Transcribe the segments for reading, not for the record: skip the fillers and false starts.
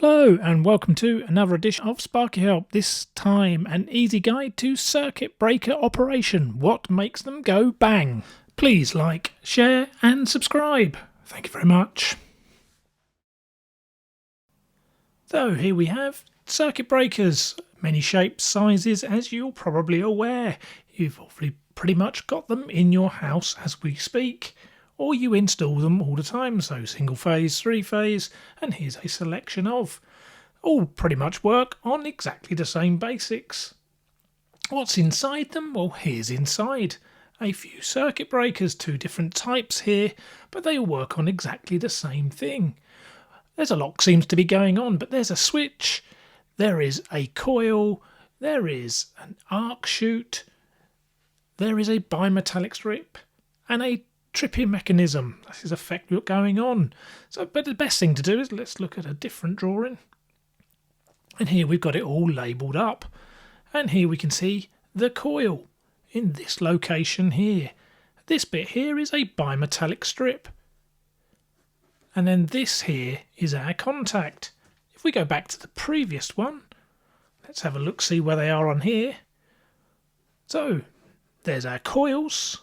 Hello and welcome to another edition of Sparky Help. This time an easy guide to circuit breaker operation. What makes them go bang? Please like, share and subscribe. Thank you very much. So here we have circuit breakers. Many shapes, sizes, as you're probably aware. You've obviously pretty much got them in your house as we speak. Or you install them all the time, so single phase, three phase, and here's a selection of. All pretty much work on exactly the same basics. What's inside them? Well, here's inside. A few circuit breakers, two different types here, but they all work on exactly the same thing. There's a lot seems to be going on, but there's a switch, there is a coil, there is an arc chute, there is a bimetallic strip, and a tripping mechanism. This is effectively what's going on. But the best thing to do is let's look at a different drawing. And here we've got it all labelled up. And here we can see the coil in this location here. This bit here is a bimetallic strip. And then this here is our contact. If we go back to the previous one, let's have a look, see where they are on here. So there's our coils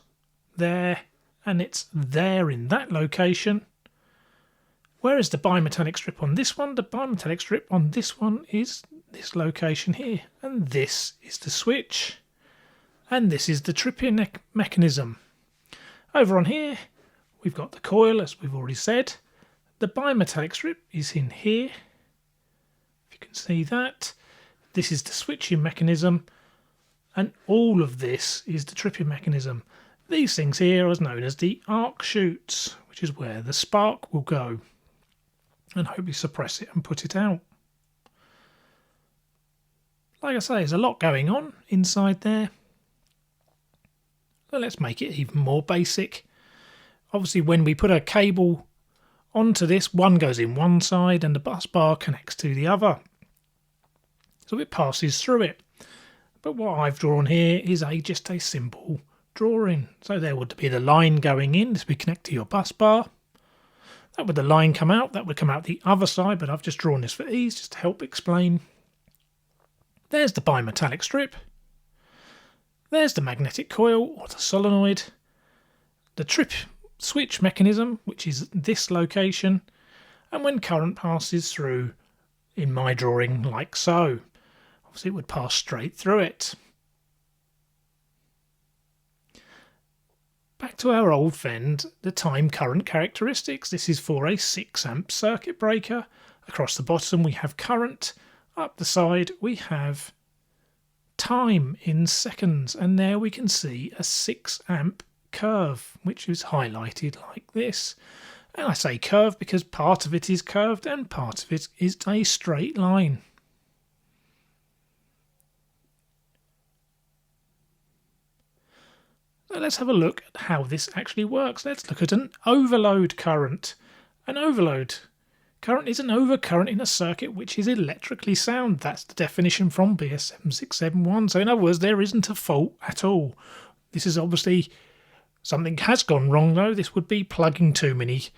there. And it's there in that location. Whereas the bimetallic strip on this one, the bimetallic strip on this one is this location here. And this is the switch. And this is the tripping mechanism. Over on here, we've got the coil, as we've already said. The bimetallic strip is in here. If you can see that. This is the switching mechanism. And all of this is the tripping mechanism. These things here are known as the arc chutes, which is where the spark will go and hopefully suppress it and put it out. Like I say, there's a lot going on inside there. So let's make it even more basic. Obviously, when we put a cable onto this, one goes in one side and the bus bar connects to the other. So it passes through it. But what I've drawn here is just a simple drawing. So there would be the line going in. This would connect to your bus bar. That would the line come out. That would come out the other side, but I've just drawn this for ease, just to help explain. There's the bimetallic strip. There's the magnetic coil, or the solenoid. The trip switch mechanism, which is this location. And when current passes through, in my drawing, like so, obviously it would pass straight through it. Back to our old friend, the time current characteristics. This is for a 6 amp circuit breaker. Across the bottom we have current. Up the side we have time in seconds. And there we can see a 6 amp curve, which is highlighted like this. And I say curve because part of it is curved and part of it is a straight line. So let's have a look at how this actually works. Let's look at an overload current. An overload current is an overcurrent in a circuit which is electrically sound. That's the definition from BS 7671. So in other words, there isn't a fault at all. This is obviously something has gone wrong though. This would be plugging too many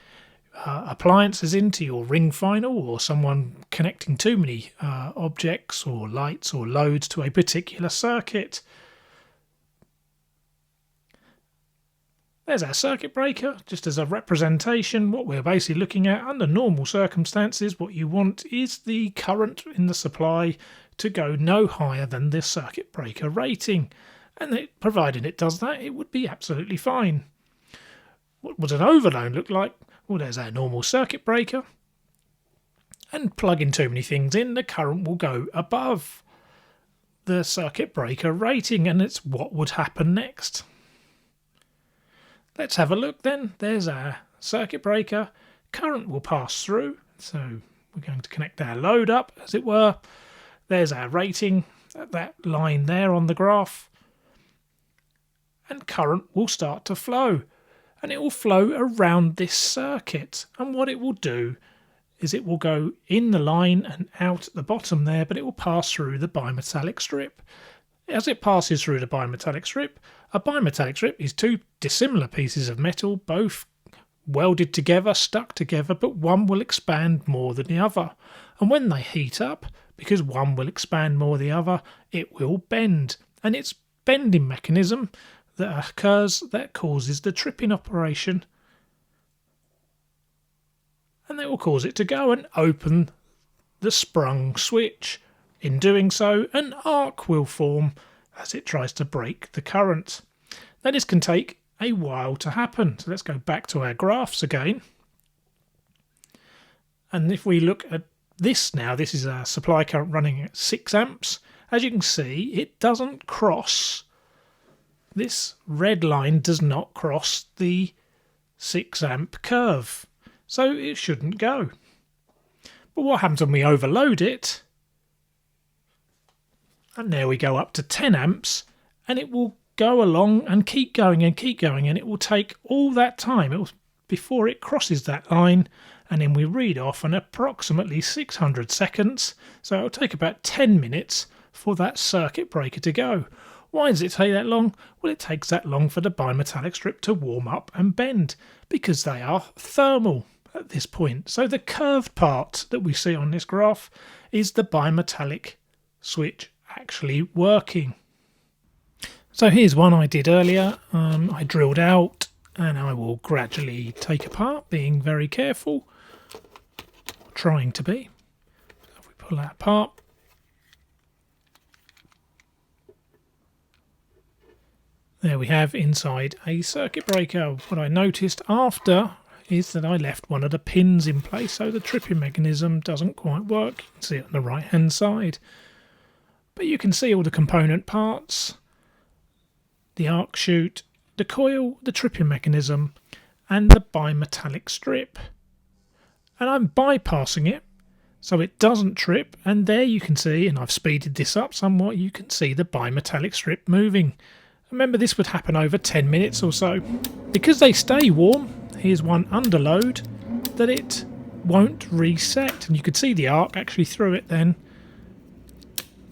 appliances into your ring final, or someone connecting too many objects or lights or loads to a particular circuit. There's our circuit breaker, just as a representation. What we're basically looking at under normal circumstances, what you want is the current in the supply to go no higher than the circuit breaker rating. And provided it does that, it would be absolutely fine. What would an overload look like? Well, there's our normal circuit breaker. And plugging too many things in, the current will go above the circuit breaker rating, and it's what would happen next. Let's have a look then. There's our circuit breaker. Current will pass through. So we're going to connect our load up, as it were. There's our rating, that line there on the graph. And current will start to flow. And it will flow around this circuit. And what it will do is it will go in the line and out at the bottom there, but it will pass through the bimetallic strip. As it passes through the bimetallic strip, a bimetallic strip is two dissimilar pieces of metal, both welded together, stuck together, but one will expand more than the other. And when they heat up, because one will expand more than the other, it will bend. And it's bending mechanism that occurs that causes the tripping operation. And that will cause it to go and open the sprung switch. In doing so, an arc will form as it tries to break the current. Now this can take a while to happen. So let's go back to our graphs again. And if we look at this now, this is our supply current running at 6 amps. As you can see, it doesn't cross, this red line does not cross the 6 amp curve. So it shouldn't go. But what happens when we overload it? And there we go up to 10 amps, and it will go along and keep going, and it will take all that time before it crosses that line, and then we read off on approximately 600 seconds, so it'll take about 10 minutes for that circuit breaker to go. Why does it take that long? Well, it takes that long for the bimetallic strip to warm up and bend, because they are thermal at this point. So the curved part that we see on this graph is the bimetallic switch actually working. So here's one I did earlier. I drilled out, and I will gradually take apart, being very careful, trying to be. If we pull that apart, there we have inside a circuit breaker. What I noticed after is that I left one of the pins in place, so the tripping mechanism doesn't quite work. You can see it on the right hand side. But you can see all the component parts, the arc chute, the coil, the tripping mechanism, and the bimetallic strip. And I'm bypassing it so it doesn't trip, and there you can see, and I've speeded this up somewhat, you can see the bimetallic strip moving. Remember, this would happen over 10 minutes or so. Because they stay warm, here's one under load, that it won't reset, and you could see the arc actually through it then.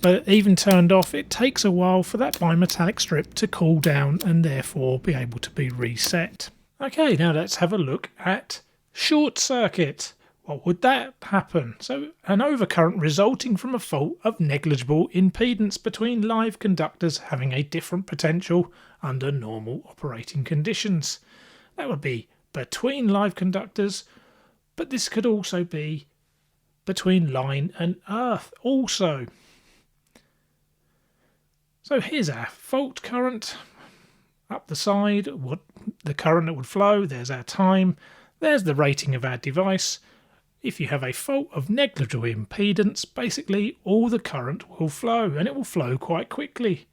But even turned off, it takes a while for that bimetallic strip to cool down and therefore be able to be reset. Okay, now let's have a look at short circuit. What would that happen? So an overcurrent resulting from a fault of negligible impedance between live conductors having a different potential under normal operating conditions. That would be between live conductors, but this could also be between line and earth also. So here's our fault current up the side, what the current that would flow, there's our time, there's the rating of our device. If you have a fault of negligible impedance, basically all the current will flow, and it will flow quite quickly.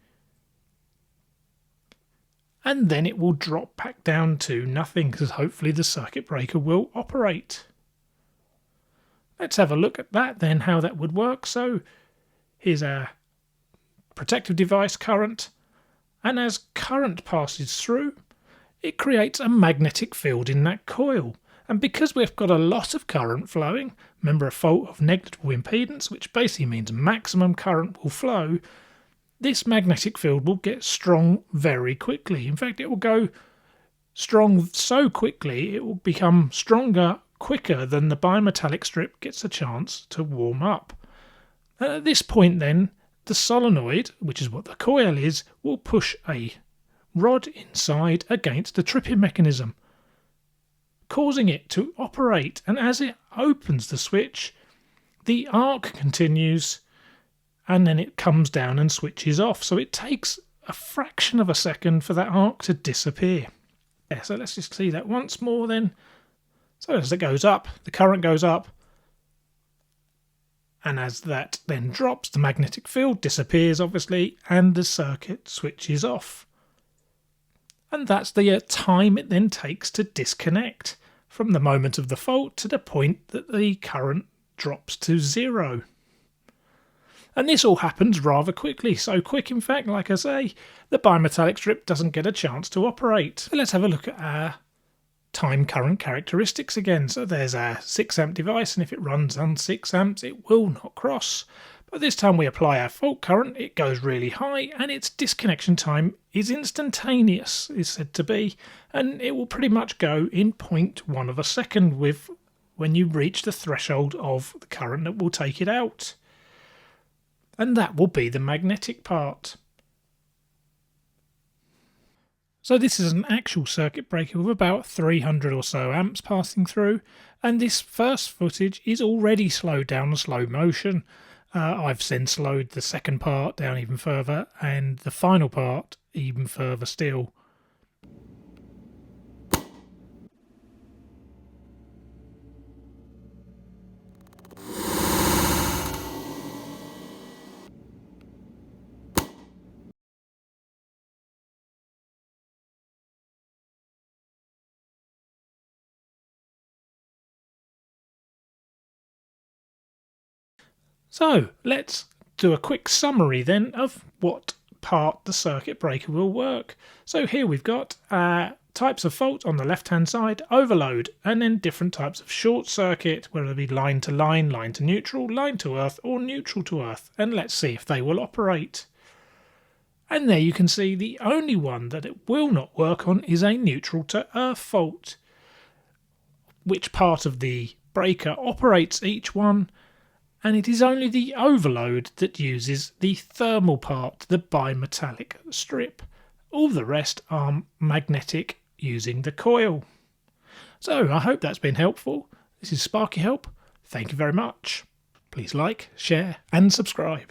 And then it will drop back down to nothing, because hopefully the circuit breaker will operate. Let's have a look at that then, how that would work. So here's our protective device current, and as current passes through, it creates a magnetic field in that coil. And because we've got a lot of current flowing, remember a fault of negligible impedance, which basically means maximum current will flow, this magnetic field will get strong very quickly. In fact, it will go strong so quickly it will become stronger quicker than the bimetallic strip gets a chance to warm up. And at this point then, the solenoid, which is what the coil is, will push a rod inside against the tripping mechanism, causing it to operate. And as it opens the switch, the arc continues, and then it comes down and switches off. So it takes a fraction of a second for that arc to disappear. Yeah, so let's just see that once more then. So as it goes up, the current goes up, and as that then drops, the magnetic field disappears, obviously, and the circuit switches off. And that's the time it then takes to disconnect from the moment of the fault to the point that the current drops to zero. And this all happens rather quickly. So quick, in fact, like I say, the bimetallic strip doesn't get a chance to operate. So let's have a look at our time current characteristics again. So there's our 6 amp device, and if it runs on 6 amps it will not cross. But this time we apply our fault current, it goes really high, and its disconnection time is instantaneous, is said to be, and it will pretty much go in 0.1 of a second with when you reach the threshold of the current that will take it out. And that will be the magnetic part. So this is an actual circuit breaker with about 300 or so amps passing through, and this first footage is already slowed down to slow motion. I've then slowed the second part down even further and the final part even further still. So let's do a quick summary then of what part the circuit breaker will work. So here we've got types of fault on the left hand side, overload, and then different types of short circuit, whether it be line to neutral, line to earth, or neutral to earth. And let's see if they will operate. And there you can see the only one that it will not work on is a neutral to earth fault. Which part of the breaker operates each one? And it is only the overload that uses the thermal part, the bimetallic strip. All the rest are magnetic using the coil. So I hope that's been helpful. This is Sparky Help. Thank you very much. Please like, share and subscribe.